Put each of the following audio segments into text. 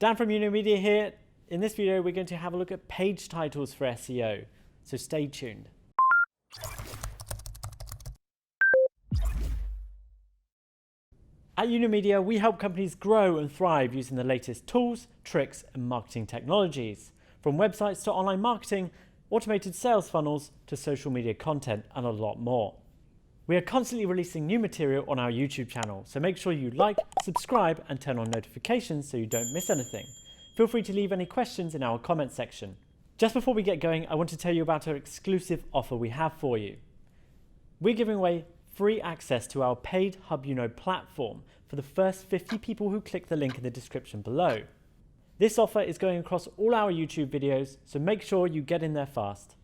Dan from Media here. In this video, we're going to have a look at page titles for SEO, so stay tuned. At Media, we help companies grow and thrive using the latest tools, tricks, and marketing technologies. From websites to online marketing, automated sales funnels to social media content, and a lot more. We are constantly releasing new material on our YouTube channel, so make sure you like, subscribe, and turn on notifications so you don't miss anything. Feel free to leave any questions in our comment section. Just before we get going, I want to tell you about our exclusive offer we have for you. We're giving away free access to our paid Hub platform for the first 50 people who click the link in the description below. This offer is going across all our YouTube videos, so make sure you get in there fast.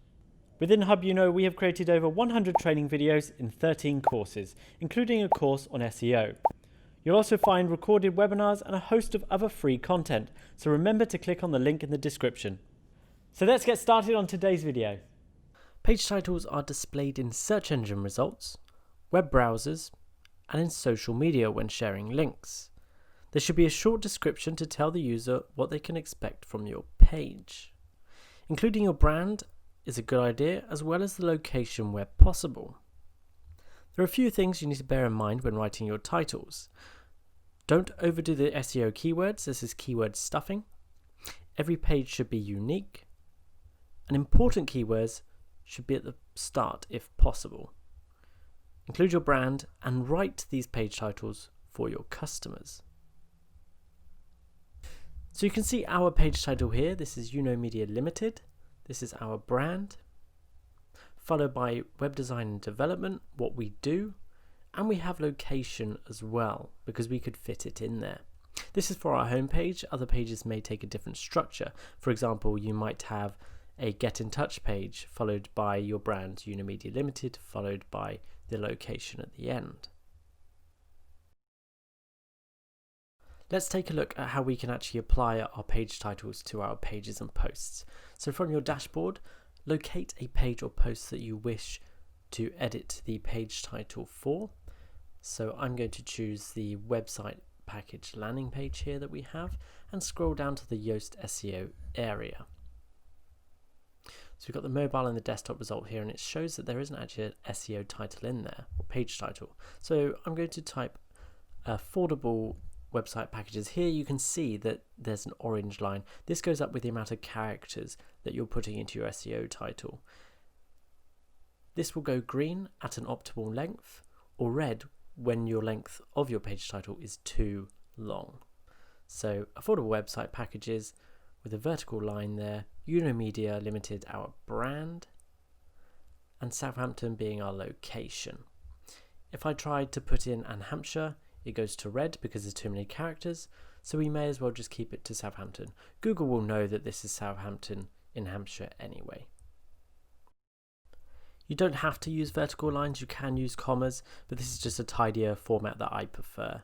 Within Hub we have created over 100 training videos in 13 courses, including a course on SEO. You'll also find recorded webinars and a host of other free content, so remember to click on the link in the description. So let's get started on today's video. Page titles are displayed in search engine results, web browsers, and in social media when sharing links. There should be a short description to tell the user what they can expect from your page. Including your brand is a good idea, as well as the location where possible. There are a few things you need to bear in mind when writing your titles. Don't overdo the SEO keywords, this is keyword stuffing. Every page should be unique. And important keywords should be at the start if possible. Include your brand and write these page titles for your customers. So you can see our page title here. This is Media Limited. This is our brand, followed by web design and development, what we do, and we have location as well, because we could fit it in there. This is for our homepage. Other pages may take a different structure. For example, you might have a get in touch page, followed by your brand, Media Limited, followed by the location at the end. Let's take a look at how we can actually apply our page titles to our pages and posts. So from your dashboard, locate a page or post that you wish to edit the page title for. So I'm going to choose the website package landing page here that we have and scroll down to the Yoast SEO area. So we've got the mobile and the desktop result here, and it shows that there isn't actually an SEO title in there, or page title. So I'm going to type affordable website packages. Here you can see that there's an orange line. This goes up with the amount of characters that you're putting into your SEO title. This will go green at an optimal length, or red when your length of your page title is too long. So affordable website packages with a vertical line there, Media Limited our brand, and Southampton being our location. If I tried to put in Ann Hampshire, it goes to red because there's too many characters, so we may as well just keep it to Southampton. Google will know that this is Southampton in Hampshire anyway. You don't have to use vertical lines, you can use commas, but this is just a tidier format that I prefer.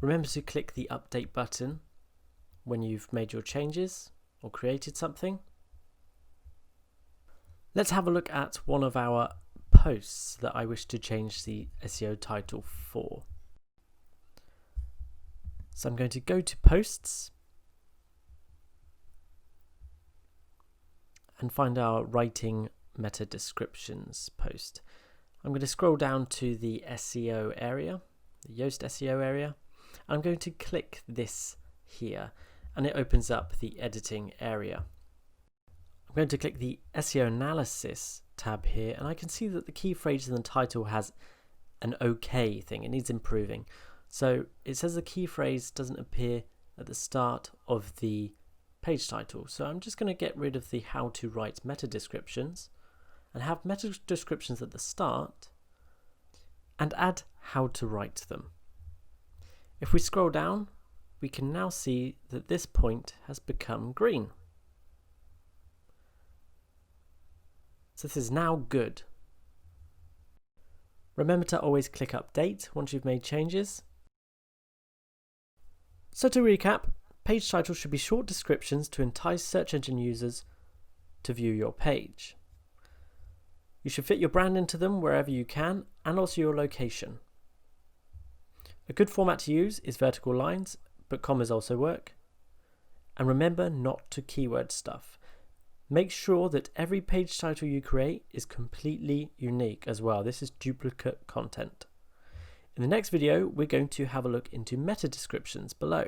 Remember to click the update button when you've made your changes or created something. Let's have a look at one of our posts that I wish to change the SEO title for. So I'm going to go to posts and find our writing meta descriptions post. I'm going to scroll down to the SEO area, the Yoast SEO area, and I'm going to click this here, and it opens up the editing area. I'm going to click the SEO analysis tab here, and I can see that the key phrase in the title has an OK thing. It needs improving. So it says the key phrase doesn't appear at the start of the page title. So I'm just going to get rid of the how to write meta descriptions and have meta descriptions at the start and add how to write them. If we scroll down, we can now see that this point has become green. So this is now good. Remember to always click update once you've made changes. So to recap, page titles should be short descriptions to entice search engine users to view your page. You should fit your brand into them wherever you can, and also your location. A good format to use is vertical lines, but commas also work. And remember not to keyword stuff. Make sure that every page title you create is completely unique as well. This is duplicate content. In the next video, we're going to have a look into meta descriptions below.